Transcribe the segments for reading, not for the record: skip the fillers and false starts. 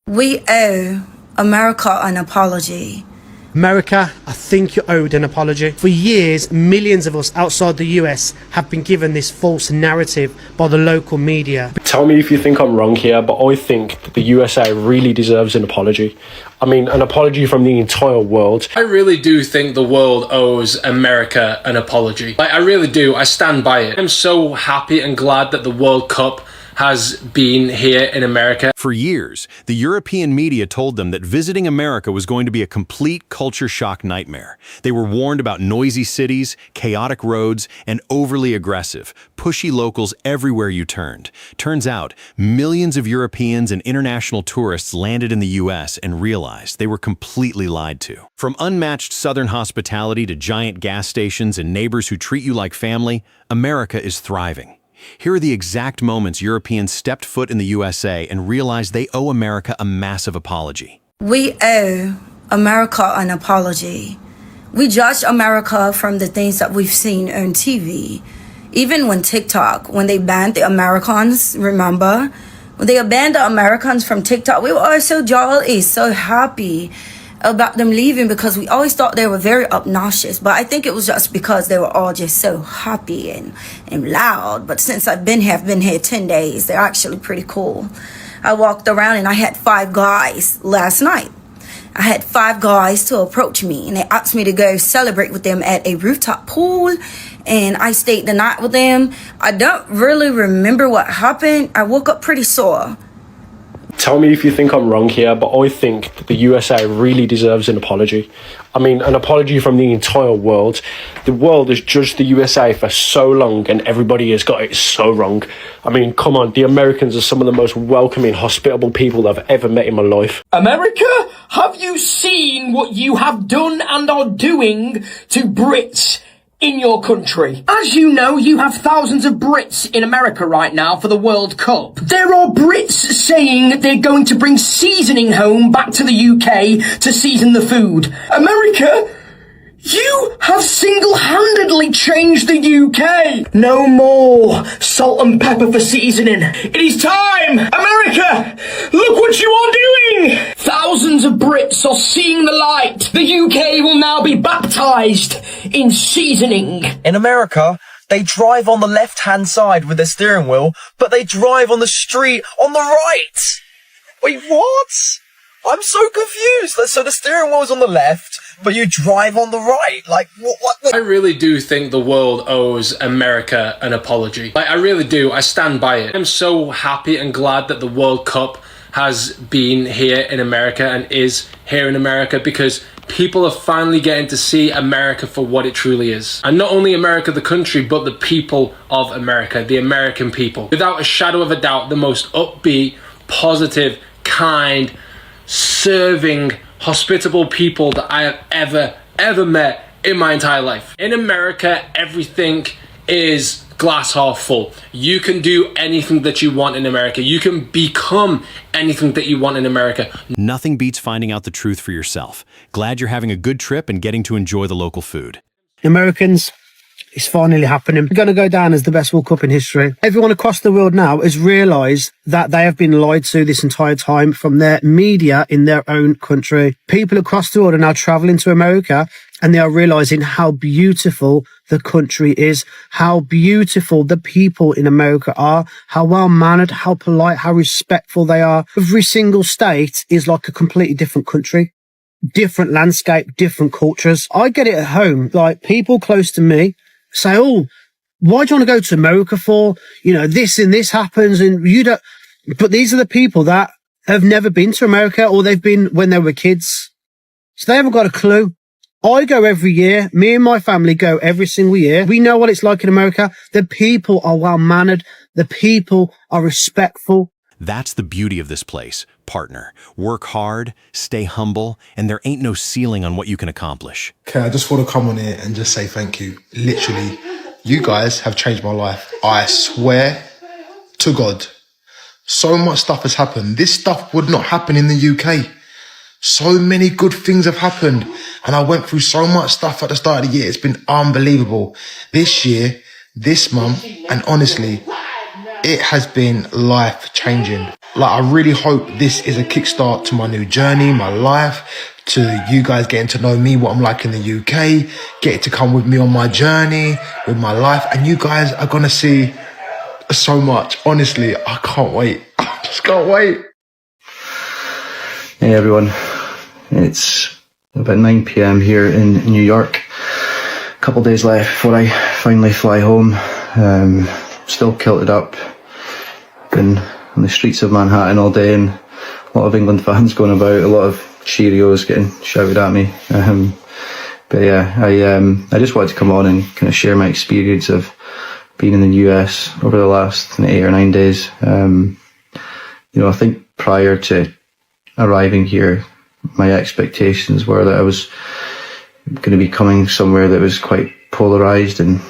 We owe America an apology. America, I think you're owed an apology. For years, millions of us outside the US have been given this false narrative by the local media. Tell me if you think I'm wrong here, but I think that the USA really deserves an apology. I mean, an apology from the entire world. I really do think the world owes America an apology. I really do. I stand by it. I'm so happy and glad that the World Cup has been here in America. For years, the European media told them that visiting America was going to be a complete culture shock nightmare. They were warned about noisy cities, chaotic roads, and overly aggressive, pushy locals everywhere you turned. Turns out, millions of Europeans and international tourists landed in the US and realized they were completely lied to. From unmatched Southern hospitality to giant gas stations and neighbors who treat you like family, America is thriving. Here are the exact moments Europeans stepped foot in the USA and realized they owe America a massive apology. We owe America an apology. We judge America from the things that we've seen on TV. Even when TikTok, when they banned the Americans, remember? When they banned the Americans from TikTok, we were all so jolly, so happy about them leaving because we always thought they were very obnoxious. But I think it was just because they were all just so happy and loud. But since I've been here 10 days, they're actually pretty cool. I walked around and I had 5 guys last night. I had 5 guys to approach me and they asked me to go celebrate with them at a rooftop pool. And I stayed the night with them. I don't really remember what happened. I woke up pretty sore. Tell me if you think I'm wrong here, but I think that the USA really deserves an apology. I mean, an apology from the entire world. The world has judged the USA for so long and everybody has got it so wrong. I mean, come on, the Americans are some of the most welcoming, hospitable people I've ever met in my life. America, have you seen what you have done and are doing to Brits in your country? As you know, you have thousands of Brits in America right now for the World Cup. There are Brits saying they're going to bring seasoning home back to the UK to season the food. America, you have single-handedly changed the UK. No more salt and pepper for seasoning. It is time! America, look what you are doing! Thousands of Brits are seeing the light. The UK will now be baptised in seasoning. In America, they drive on the left-hand side with their steering wheel, but they drive on the street on the right. Wait, what? I'm so confused. So the steering wheel's on the left, but you drive on the right. Like, what? I really do think the world owes America an apology. I really do. I stand by it. I'm so happy and glad that the World Cup has been here in America and is here in America because people are finally getting to see America for what it truly is. And not only America the country, but the people of America, the American people. Without a shadow of a doubt, the most upbeat, positive, kind, serving, hospitable people that I have ever met in my entire life. In America, everything is glass half full. You can do anything that you want in America. You can become anything that you want in America. Nothing beats finding out the truth for yourself. Glad you're having a good trip and getting to enjoy the local food. Americans, it's finally happening. We're going to go down as the best World Cup in history. Everyone across the world now has realised that they have been lied to this entire time from their media in their own country. People across the world are now travelling to America and they are realising how beautiful the country is, how beautiful the people in America are, how well-mannered, how polite, how respectful they are. Every single state is like a completely different country, different landscape, different cultures. I get it at home, like people close to me say, oh, why do you want to go to America for? You know, this and this happens and you don't. But these are the people that have never been to America or they've been when they were kids. So they haven't got a clue. I go every year. Me and my family go every single year. We know what it's like in America. The people are well-mannered. The people are respectful. That's the beauty of this place, partner. Work hard, stay humble, and there ain't no ceiling on what you can accomplish. Okay, I just want to come on here and just say thank you. Literally, you guys have changed my life. I swear to God, so much stuff has happened. This stuff would not happen in the UK. So many good things have happened. And I went through so much stuff at the start of the year. It's been unbelievable. This year, this month, and honestly, it has been life changing. Like, I really hope this is a kickstart to my new journey, my life, to you guys getting to know me, what I'm like in the UK, getting to come with me on my journey, with my life, and you guys are gonna see so much. Honestly, I can't wait. I just can't wait. Hey everyone, it's about 9 p.m. here in New York. A couple days left before I finally fly home. Still kilted up. Been on the streets of Manhattan all day, and a lot of England fans going about, a lot of Cheerios getting shouted at me. But yeah, I just wanted to come on and kind of share my experience of being in the US over the last 8 or 9 days. You know, I think prior to arriving here, my expectations were that I was going to be coming somewhere that was quite polarized and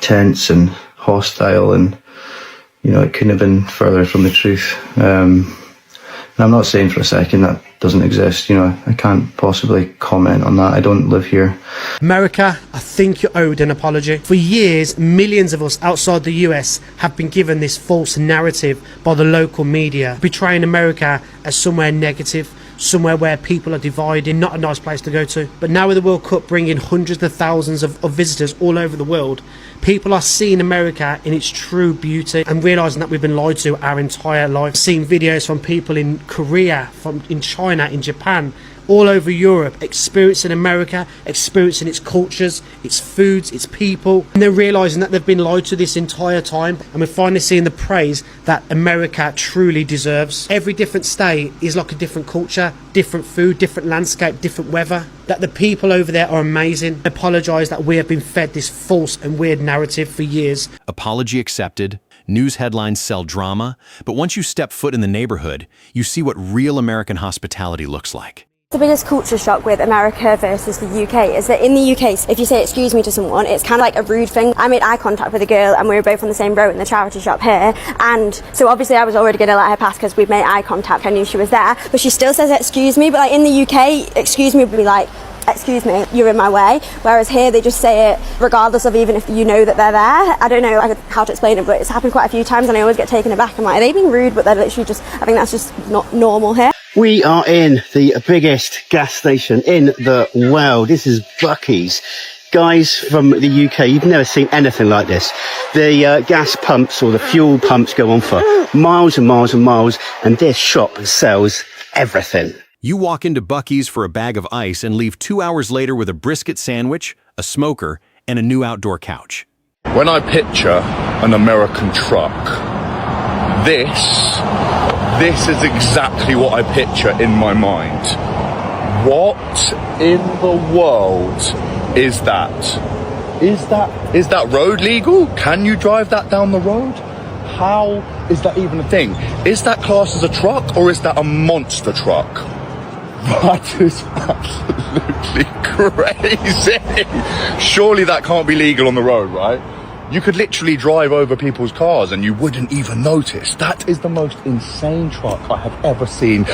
tense and hostile, and you know, it couldn't have been further from the truth. And I'm not saying for a second that doesn't exist. You know, I can't possibly comment on that. I don't live here. America, I think you're owed an apology. For years, millions of us outside the US have been given this false narrative by the local media, portraying America as somewhere negative, somewhere where people are divided, not a nice place to go to. But now with the World Cup bringing hundreds of thousands of visitors all over the world, people are seeing America in its true beauty and realising that we've been lied to our entire life. Seeing videos from people in Korea, in China, in Japan, all over Europe, experiencing America, experiencing its cultures, its foods, its people, and they're realising that they've been lied to this entire time, and we're finally seeing the praise that America truly deserves. Every different state is like a different culture, different food, different landscape, different weather, that the people over there are amazing. I apologise that we have been fed this false and weird narrative for years. Apology accepted. News headlines sell drama, but once you step foot in the neighborhood, you see what real American hospitality looks like. The biggest culture shock with America versus the UK is that in the UK, if you say excuse me to someone, it's kind of like a rude thing. I made eye contact with a girl and we were both on the same row in the charity shop here, and so obviously I was already going to let her pass because we'd made eye contact. I knew she was there, but she still says excuse me. But like in the UK, excuse me would be like, excuse me, you're in my way. Whereas here they just say it regardless of even if you know that they're there. I don't know how to explain it, but it's happened quite a few times and I always get taken aback. I'm like, are they being rude? But they're literally just, I think that's just not normal here. We are in the biggest gas station in the world. This is Bucky's. Guys from the UK, you've never seen anything like this. The gas pumps or the fuel pumps go on for miles and miles and miles, and this shop sells everything. You walk into Bucky's for a bag of ice and leave 2 hours later with a brisket sandwich, a smoker, and a new outdoor couch. When I picture an American truck, this is exactly what I picture in my mind. What in the world is that? Is that road legal? Can you drive that down the road? How is that even a thing? Is that classed as a truck or is that a monster truck? That is absolutely crazy. Surely that can't be legal on the road, right? You could literally drive over people's cars and you wouldn't even notice. That is the most insane truck I have ever seen,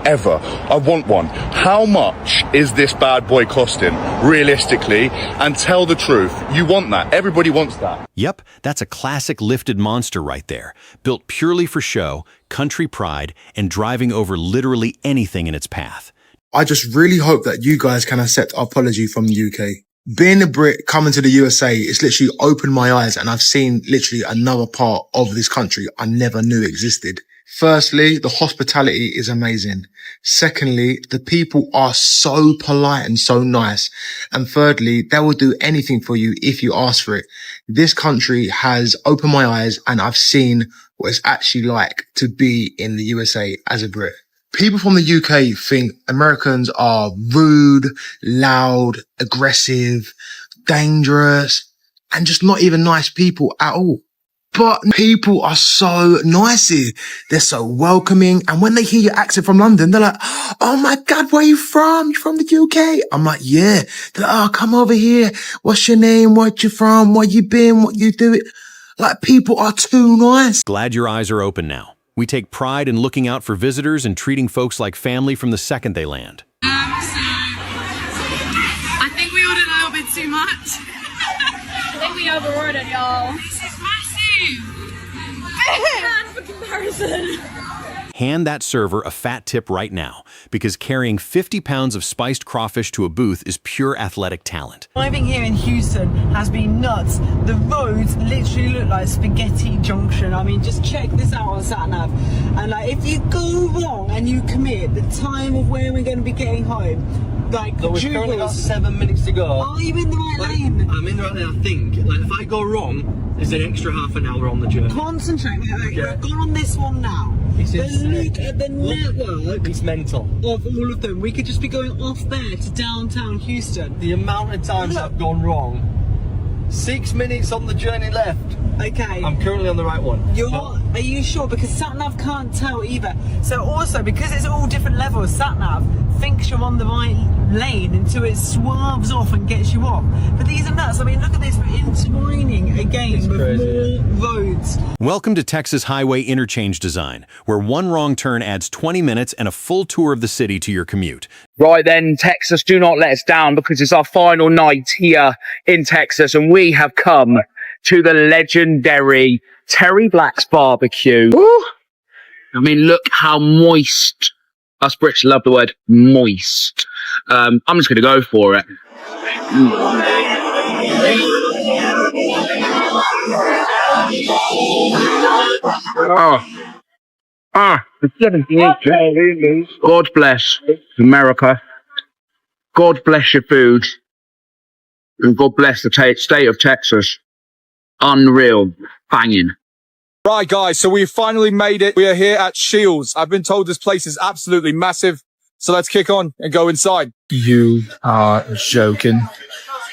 ever. I want one. How much is this bad boy costing, realistically? And tell the truth, you want that. Everybody wants that. Yep, that's a classic lifted monster right there. Built purely for show, country pride, and driving over literally anything in its path. I just really hope that you guys can accept our apology from the UK. Being a Brit, coming to the USA, it's literally opened my eyes and I've seen literally another part of this country I never knew existed. Firstly, the hospitality is amazing. Secondly, the people are so polite and so nice. And thirdly, they will do anything for you if you ask for it. This country has opened my eyes and I've seen what it's actually like to be in the USA as a Brit. People from the UK think Americans are rude, loud, aggressive, dangerous, and just not even nice people at all. But people are so nice here. They're so welcoming. And when they hear your accent from London, they're like, oh my God, where are you from? You're from the UK? I'm like, yeah. They're like, oh, come over here. What's your name? Where you from? Where you been? What you doing? Like, people are too nice. Glad your eyes are open now. We take pride in looking out for visitors and treating folks like family from the second they land. I think we ordered a little bit too much. I think we overordered, y'all. This is massive. That's the comparison. Hand that server a fat tip right now, because carrying 50 pounds of spiced crawfish to a booth is pure athletic talent. Driving here in Houston has been nuts. The roads literally look like Spaghetti Junction. I mean, just check this out on SatNav. And like, if you go wrong and you commit the time of where we're going to be getting home, like, So we've currently got 7 minutes to go. Are you in the right lane? I'm in the right lane, I think. Like, if I go wrong, there's an extra half an hour on the journey. Concentrate. We've gone on this one now. Look at the network. It's mental. Of all of them. We could just be going off there to downtown Houston. The amount of times I've gone wrong. 6 minutes on the journey left. Okay. I'm currently on the right one. Are you sure? Because SatNav can't tell either. So also, because it's all different levels, SatNav thinks you're on the right lane until it swerves off and gets you off. But these are nuts. I mean, look at this. We're intertwining again with more roads. Welcome to Texas Highway Interchange Design, where one wrong turn adds 20 minutes and a full tour of the city to your commute. Right then, Texas, do not let us down, because it's our final night here in Texas, and we have come to the legendary Terry Black's barbecue. Ooh. I mean, look how moist. Us Brits love the word moist. I'm just going to go for it. The 78. God bless America. God bless your food. And God bless the state of Texas. Unreal. Banging. Right, guys, so we finally made it. We are here at Shields. I've been told this place is absolutely massive. So let's kick on and go inside. You are joking.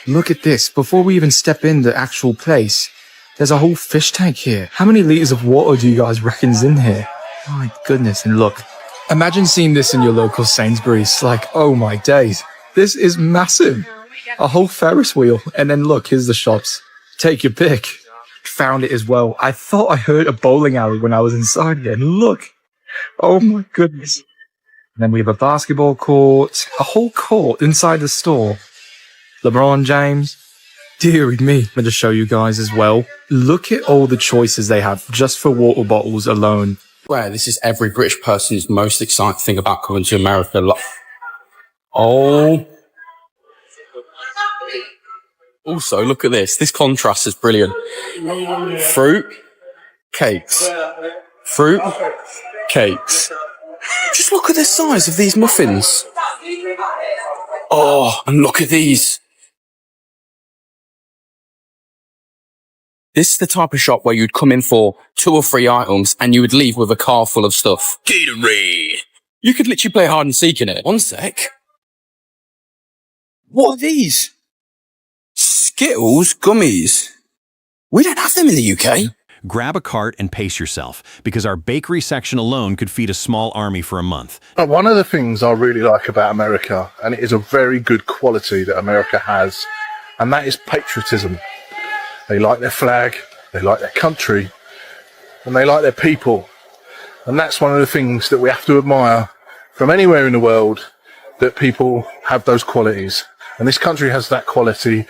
Look at this. Before we even step in the actual place, there's a whole fish tank here. How many liters of water do you guys reckon's in here? My goodness. And look, imagine seeing this in your local Sainsbury's. Like, oh my days. This is massive. A whole Ferris wheel. And then look, here's the shops. Take your pick. Found it as well. I thought I heard a bowling alley when I was inside here. And look. Oh my goodness. And then we have a basketball court. A whole court inside the store. LeBron James. Deary me. I'm going to show you guys as well. Look at all the choices they have just for water bottles alone. Well, this is every British person's most exciting thing about coming to America. Oh. Also, look at this. This contrast is brilliant. Fruit, cakes. Fruit, cakes. Just look at the size of these muffins. Oh, and look at these. This is the type of shop where you'd come in for 2 or 3 items and you would leave with a car full of stuff. Gatorade. You could literally play hide and seek in it. One sec. What are these? Skittles gummies. We don't have them in the UK. Grab a cart and pace yourself, because our bakery section alone could feed a small army for a month. One of the things I really like about America, and it is a very good quality that America has, and that is patriotism. They like their flag, they like their country, and they like their people. And that's one of the things that we have to admire from anywhere in the world, that people have those qualities. And this country has that quality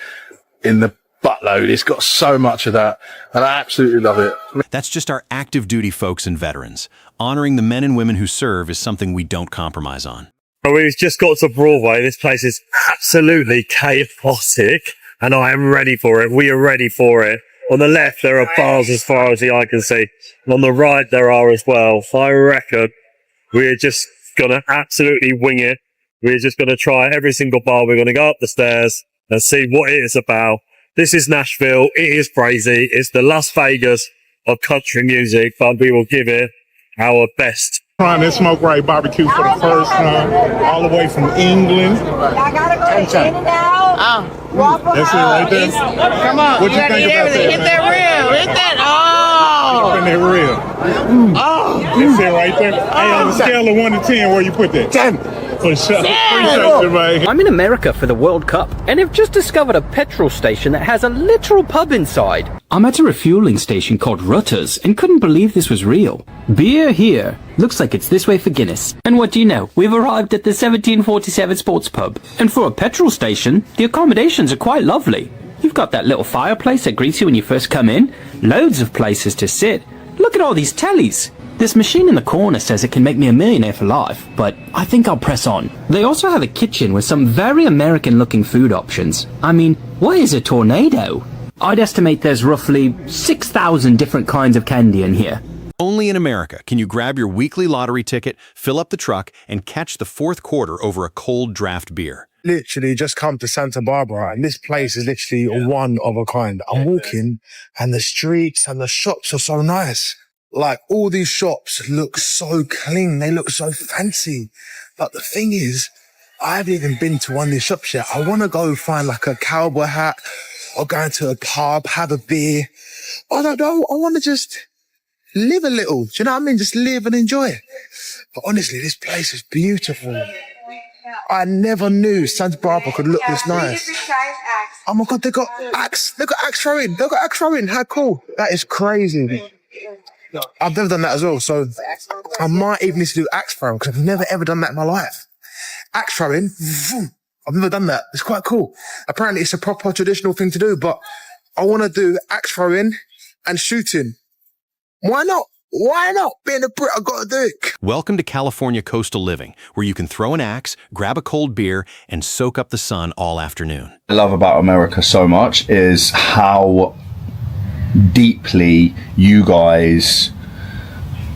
in the buttload. It's got so much of that, and I absolutely love it. That's just our active duty folks and veterans. Honoring the men and women who serve is something we don't compromise on. We've just got to Broadway. This place is absolutely chaotic, and I am ready for it. We are ready for it. On the left, there are bars as far as the eye can see. And on the right, there are as well. I reckon we're just going to absolutely wing it. We're just going to try every single bar. We're going to go up the stairs and see what it is about. This is Nashville. It is crazy. It's the Las Vegas of country music, but we will give it our best. Trying this smoke right barbecue for the first time, all the way from England. I gotta go to In-N-Out. Waffle That's it right there. Come on, What you think about that? Hit that real. Hit that. Oh. Hit that real. Oh. That's it right there. Hey, on a scale of 1 to 10, where you put that? 10. For sure. I'm in America for the World Cup, and I've just discovered a petrol station that has a literal pub inside. I'm at a refueling station called Rutter's and couldn't believe this was real. Beer here. Looks like it's this way for Guinness. And what do you know? We've arrived at the 1747 Sports Pub. And for a petrol station, the accommodations are quite lovely. You've got that little fireplace that greets you when you first come in. Loads of places to sit. look at all these tellies. This machine in the corner says it can make me a millionaire for life, but I think I'll press on. They also have a kitchen with some very American-looking food options. I mean, what is a tornado? I'd estimate there's roughly 6,000 different kinds of candy in here. Only in America can you grab your weekly lottery ticket, fill up the truck, and catch the fourth quarter over a cold draft beer. Literally just come to Santa Barbara and this place is literally one of a kind. I'm walking and the streets and the shops are so nice. Like all these shops look so clean. They look so fancy. But the thing is, I haven't even been to one of these shops yet. I want to go find like a cowboy hat or go into a pub, have a beer. I don't know. I want to just live a little. Do you know what I mean? Just live and enjoy it. But honestly, this place is beautiful. I never knew Santa Barbara could look this nice. Oh my God, they got axe. They got axe throwing. They got axe throwing. How cool. That is crazy. I've never done that as well. So I might even need to do axe throwing because I've never ever done that in my life. Axe throwing. I've never done that. It's quite cool. Apparently it's a proper traditional thing to do, but I want to do axe throwing and shooting. Why not? Why not? Being a Brit, I gotta do it. Welcome to California coastal living, where you can throw an axe, grab a cold beer, and soak up the sun all afternoon. I love about America so much is how deeply you guys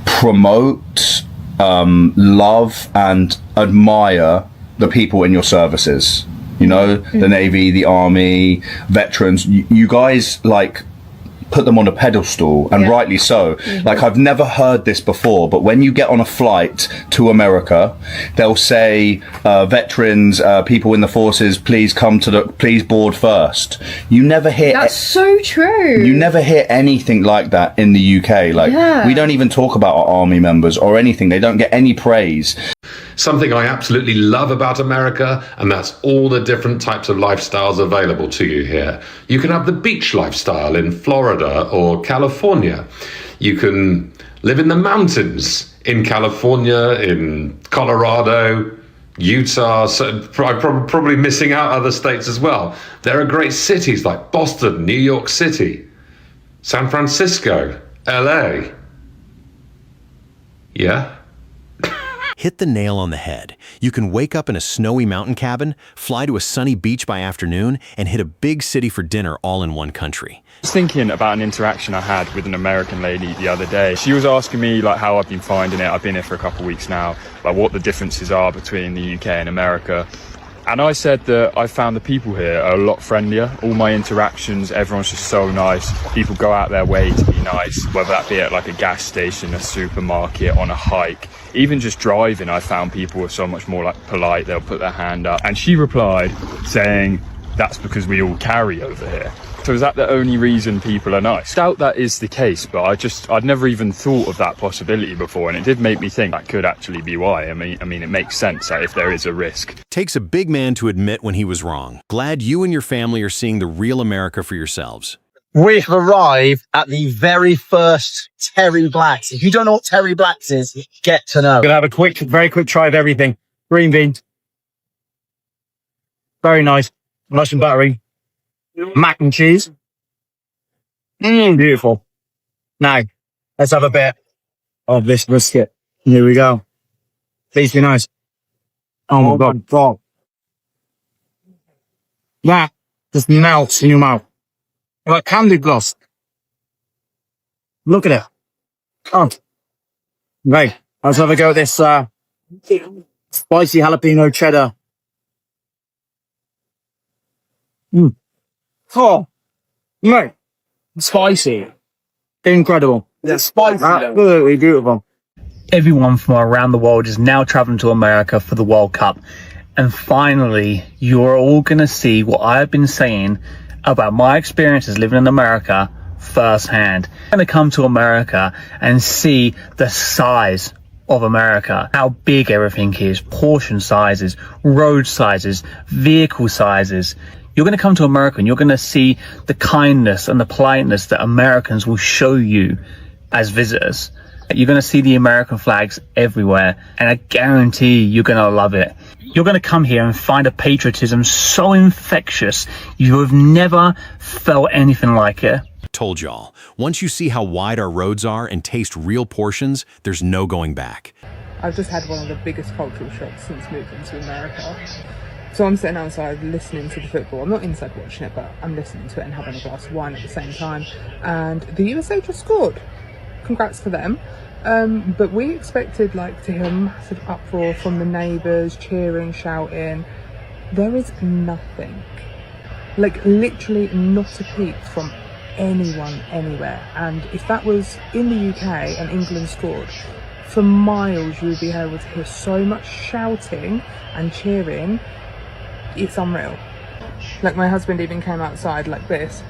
promote, love, and admire the people in your services. You know, the Navy, the Army, veterans. You guys like put them on a pedestal, and rightly so. Like, I've never heard this before, but when you get on a flight to America, they'll say, veterans, people in the forces, please please board first. You never hear... That's so true. You never hear anything like that in the UK. Like, we don't even talk about our army members or anything. They don't get any praise. Something I absolutely love about America, and that's all the different types of lifestyles available to you here. You can have the beach lifestyle in Florida or California. You can live in the mountains in California, in Colorado, Utah, so probably missing out other states as well. There are great cities like Boston, New York City, San Francisco, LA. Yeah? Hit the nail on the head. You can wake up in a snowy mountain cabin, fly to a sunny beach by afternoon, and hit a big city for dinner all in one country. I was thinking about an interaction I had with an American lady the other day. She was asking me like how I've been finding it. I've been here for a couple of weeks now, like what the differences are between the UK and America. And I said that I found the people here are a lot friendlier. All my interactions, everyone's just so nice. People go out their way to be nice, whether that be at like a gas station, a supermarket, on a hike. Even just driving, I found people were so much more like polite. They'll put their hand up. And she replied saying, that's because we all carry over here. So is that the only reason people are nice? I doubt that is the case, but I'd never even thought of that possibility before, and it did make me think that could actually be why. I mean, it makes sense that if there is a risk. Takes a big man to admit when he was wrong. Glad you and your family are seeing the real America for yourselves. We have arrived at the very first Terry Blacks. If you don't know what Terry Blacks is, get to know. We're gonna have a very quick try of everything. Green beans. Very nice. Nice and buttery. Mac and cheese. Beautiful. Now, let's have a bit of this brisket. Here we go. Please be nice. Oh my God. That just melts in your mouth. Like candy gloss. Look at it. Oh. Right. Let's have a go at this spicy jalapeno cheddar. Oh, right. Spicy. Incredible. It's spicy. Absolutely beautiful. Everyone from around the world is now traveling to America for the World Cup. And finally, you're all going to see what I've been saying about my experiences living in America firsthand. I'm going to come to America and see the size of America, how big everything is, portion sizes, road sizes, vehicle sizes. You're going to come to America and you're going to see the kindness and the politeness that Americans will show you as visitors. You're going to see the American flags everywhere, and I guarantee you're going to love it. You're going to come here and find a patriotism so infectious, you have never felt anything like it. Told y'all. Once you see how wide our roads are and taste real portions, there's no going back. I've just had one of the biggest cultural shocks since moving to America. So I'm sitting outside listening to the football. I'm not inside watching it, but I'm listening to it and having a glass of wine at the same time. And the USA just scored. Congrats to them. But we expected to hear a massive uproar from the neighbours, cheering, shouting. There is nothing. Literally not a peep from anyone anywhere. And if that was in the UK and England scored, for miles you would be able to hear so much shouting and cheering. It's unreal. My husband even came outside like this,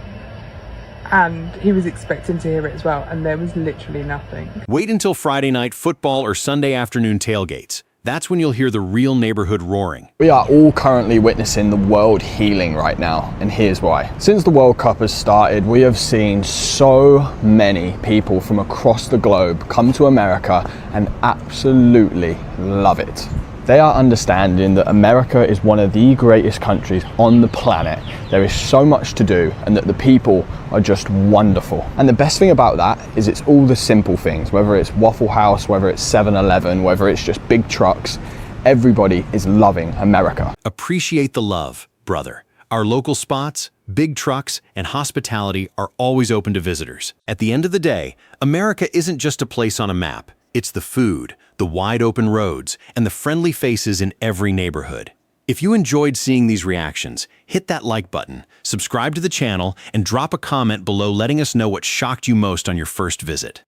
and he was expecting to hear it as well, and there was literally nothing. Wait until Friday night football or Sunday afternoon tailgates. That's when you'll hear the real neighborhood roaring. We are all currently witnessing the world healing right now, and here's why. Since the World Cup has started, we have seen so many people from across the globe come to America and absolutely love it. They are understanding that America is one of the greatest countries on the planet. There is so much to do, and that the people are just wonderful. And the best thing about that is it's all the simple things, whether it's Waffle House, whether it's 7-Eleven, whether it's just big trucks. Everybody is loving America. Appreciate the love, brother. Our local spots, big trucks, and hospitality are always open to visitors. At the end of the day, America isn't just a place on a map. It's the food, the wide open roads, and the friendly faces in every neighborhood. If you enjoyed seeing these reactions, hit that like button, subscribe to the channel, and drop a comment below letting us know what shocked you most on your first visit.